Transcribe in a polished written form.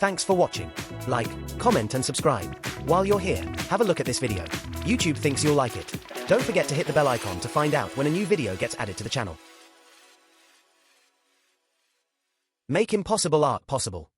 Thanks for watching. Like, comment and subscribe. While you're here, have a look at this video. YouTube thinks you'll like it. Don't forget to hit the bell icon to find out when a new video gets added to the channel. Make impossible art possible.